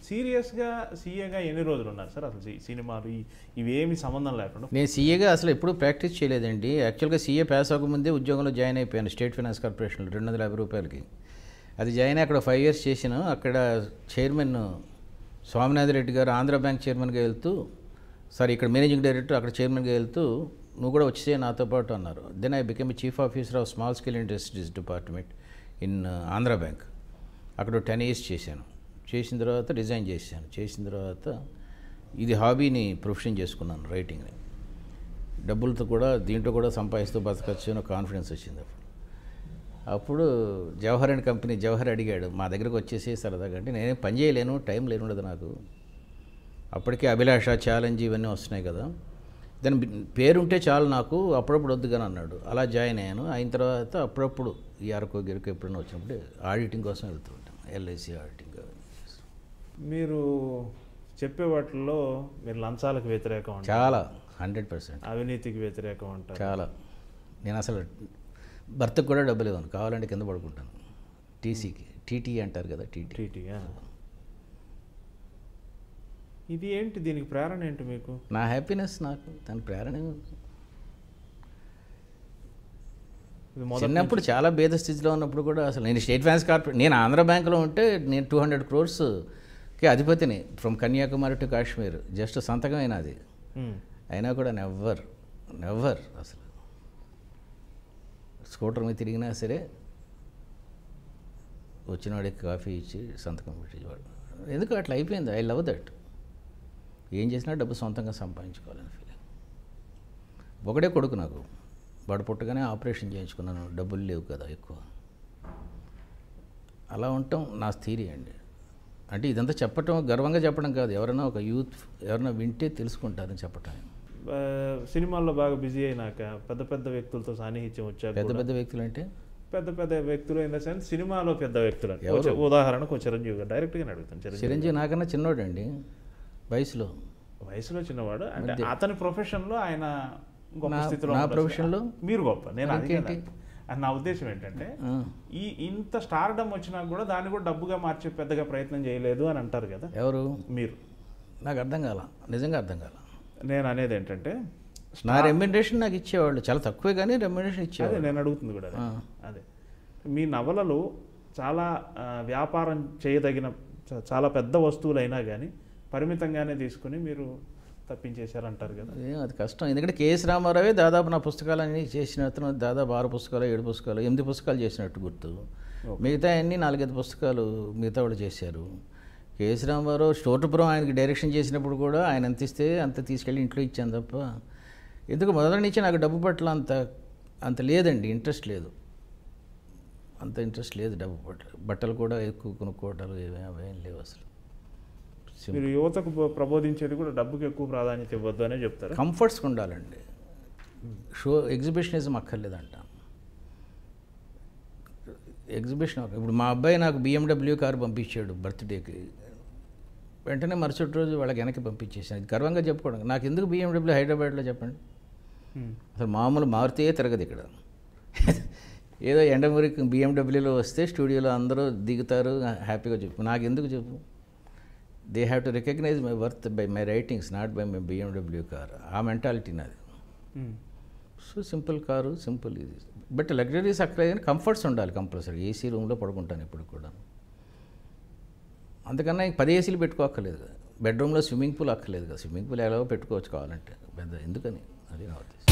సీరియస్గా సీఏగా ఎన్ని రోజులు ఉన్నారు సార్ అసలు సినిమాలు ఇవేమి సంబంధం లేకుండా? నేను సీఏగా అసలు ఎప్పుడూ ప్రాక్టీస్ చేయలేదండి. యాక్చువల్గా సీఏ పాస్ అవ్వకముందే ఉద్యోగంలో జాయిన్ అయిపోయాను స్టేట్ ఫైనాన్స్ కార్పొరేషన్లో 250 రూపాయలకి. అది జాయిన్ అక్కడ 5 years చేశాను. అక్కడ చైర్మన్ స్వామినాథ్ రెడ్డి గారు ఆంధ్ర బ్యాంక్ చైర్మన్గా వెళ్తూ, సారీ ఇక్కడ మేనేజింగ్ డైరెక్టర్, అక్కడ చైర్మన్గా వెళ్తూ నువ్వు కూడా వచ్చేసే నాతో పాటు అన్నారు. Then I become chief officer of small scale industries department in Andhra bank. అక్కడ 10 years చేశాను. చేసిన తర్వాత రిజైన్ చేశాను. చేసిన తర్వాత ఇది హాబీని ప్రొఫెషన్ చేసుకున్నాను, రైటింగ్ని. డబ్బులతో కూడా దీంట్లో కూడా సంపాదిస్తూ బతకచ్చు అని కాన్ఫిడెన్స్ వచ్చింది. అప్పుడు జవహర్ అండ్ కంపెనీ జవహర్ అడిగాడు మా దగ్గరకు వచ్చేసి సరదాగా, అంటే నేనేం పని చేయలేను, టైం లేనుండదు నాకు. అప్పటికే అభిలాష ఛాలెంజ్ ఇవన్నీ వస్తున్నాయి కదా, దాని పేరుంటే చాలు నాకు, అప్పుడప్పుడు వద్దుగాని అన్నాడు. అలా జాయిన్ అయ్యాను. అయిన తర్వాత అప్పుడప్పుడు ఈ అరకు గిరకు ఎప్పుడైనా వచ్చినప్పుడు ఆడిటింగ్ కోసం వెళ్తూ ఉంటాను, ఎల్ఐసి ఆడిటింగ్. మీరు చెప్పే వాటిల్లో మీరు లంచాలకు వ్యతిరేకం అంటారు, చాలా 100%. అవినీతికి వ్యతిరేకం అంటారు. చాలా. నేను అసలు భర్తకు కూడా డబ్బులు ఇవ్వను, కావాలంటే కింద పడుకుంటాను. టీసీకి టీటీ అంటారు కదా, టీటీ. ఇది ఏంటి, దీనికి ప్రేరణ ఏంటి మీకు? నా హ్యాపీనెస్, నాకు దాని ప్రేరణ. చిన్నప్పుడు చాలా భేద స్థితిలో ఉన్నప్పుడు కూడా అసలు నేను స్టేట్ ఫైనాన్స్ కార్పొరేషన్, నేను ఆంధ్ర బ్యాంకులో ఉంటే నేను 200 crores అధిపతిని, from Kanyakumari to Kashmir. Just సంతకం అయినా అది, అయినా కూడా నెవర్ అసలు స్కూటర్ మీద తిరిగినా సరే వచ్చినవాడికి కాఫీ ఇచ్చి సంతకం పెట్టేవాడు. ఎందుకు అట్లా అయిపోయింది. I love that. ఏం చేసినా డబ్బు సొంతంగా సంపాదించుకోవాలని ఫీలింగ్. ఒకడే కొడుకు నాకు, వాడు పుట్టగానే ఆపరేషన్ చేయించుకున్నాను, డబ్బులు లేవు కదా ఎక్కువ. అలా ఉండటం నా థీరీ అండి. అంటే ఇదంతా చెప్పటం గర్వంగా చెప్పడం కాదు, ఎవరైనా ఒక యూత్ ఎవరైనా వింటే తెలుసుకుంటారని చెప్పటం. సినిమాల్లో బాగా బిజీ అయినాక పెద్ద పెద్ద వ్యక్తులతో సాన్నిహిత్యం వచ్చాక, పెద్ద వ్యక్తులు అంటే పెద్ద వ్యక్తులు ఇన్ ద సెన్స్ సినిమాలో పెద్ద వ్యక్తులు, ఉదాహరణకు చిరంజీవి గారు, డైరెక్ట్గానే అడుగుతాను. చిరంజీవి నాకన్నా చిన్నవాడు అండి, వయసులో చిన్నవాడు. అంటే అతని ప్రొఫెషన్లో ఆయన గొప్ప స్థితిలో, నా ప్రొఫెషన్లో మీరు గొప్ప. నేను అది నా ఉద్దేశం ఏంటంటే, ఇంత స్టార్డమ్ వచ్చినా కూడా దాన్ని కూడా డబ్బుగా మార్చే పెద్దగా ప్రయత్నం చేయలేదు అని అంటారు కదా. ఎవరు? మీరు. నాకు అర్థం కాల, నిజంగా అర్థం కాల. నేను అనేది ఏంటంటే, నా రెమ్యునరేషన్ నాకు ఇచ్చేవాళ్ళు చాలా తక్కువే, కానీ రెమ్యునరేషన్ ఇచ్చేవాళ్ళు. నేను అడుగుతుంది కూడా అదే. మీ నవలలు చాలా వ్యాపారం చేయదగిన చాలా పెద్ద వస్తువులైనా కానీ పరిమితంగానే తీసుకుని మీరు తప్పించేశారంటారు కదా. అది కష్టం, ఎందుకంటే కేఎస్ రామారావే దాదాపు నా పుస్తకాలన్నీ చేసిన అతను. దాదాపు 6 పుస్తకాలు 7 పుస్తకాలు 8 పుస్తకాలు చేసినట్టు గుర్తు. మిగతా అన్నీ 4-5 పుస్తకాలు మిగతా వాళ్ళు చేశారు. కేఎస్ రామారావు స్టోర్పురం ఆయనకి డైరెక్షన్ చేసినప్పుడు కూడా ఆయన ఎంత ఇస్తే అంత తీసుకెళ్ళి ఇంట్లో ఇచ్చాను తప్ప, ఎందుకు మొదటి నుంచి నాకు డబ్బు పట్ల అంత లేదండి, ఇంట్రెస్ట్ లేదు, అంత ఇంట్రెస్ట్ లేదు డబ్బు పట్ల. బట్టలు కూడా ఎక్కువ కొనుక్కోవటాలు అవేం లేవు అసలు. మీరు యువతకు ప్రబోధించేది కూడా డబ్బుకి ఎక్కువ ప్రాధాన్యత ఇవ్వద్దు అనే చెప్తారు. కంఫర్ట్స్గా ఉండాలండి, ఎగ్జిబిషనిజం అక్కర్లేదంట. ఎగ్జిబిషన్ ఇప్పుడు మా అబ్బాయి నాకు BMW కారు పంపించాడు బర్త్డేకి, వెంటనే మరుసటి రోజు వాళ్ళకి వెనక్కి పంపించేసాను. ఇది గర్వంగా చెప్పుకోవడం. నాకు ఎందుకు BMW హైదరాబాద్లో చెప్పండి, అసలు మామూలు మారుతే తిరగదు ఇక్కడ. ఏదో ఎండమూరికి BMWలో వస్తే స్టూడియోలో అందరూ దిగుతారు, హ్యాపీగా చెప్పు. నాకు ఎందుకు చెప్పు? They have to recognise my worth by my writings, not by my BMW car. ఆ మెంటాలిటీ నాది. సో సింపుల్ కారు, సింపుల్ ఇది. బట్ లగ్జరీస్ అక్కడ కానీ కంఫర్ట్స్ ఉండాలి కంపల్సరీ. ఏసీ రూమ్లో పడుకుంటాను ఇప్పుడు కూడా. అందుకన్నా 10 ఏసీలు పెట్టుకోక్కర్లేదు కదా. బెడ్రూమ్లో స్విమ్మింగ్ పూల్ అక్కర్లేదు కదా. స్విమ్మింగ్ పూల్ ఎలాగో పెట్టుకోవచ్చు కావాలంటే, పెద్ద ఎందుకని, అది నా ఉద్దేశం.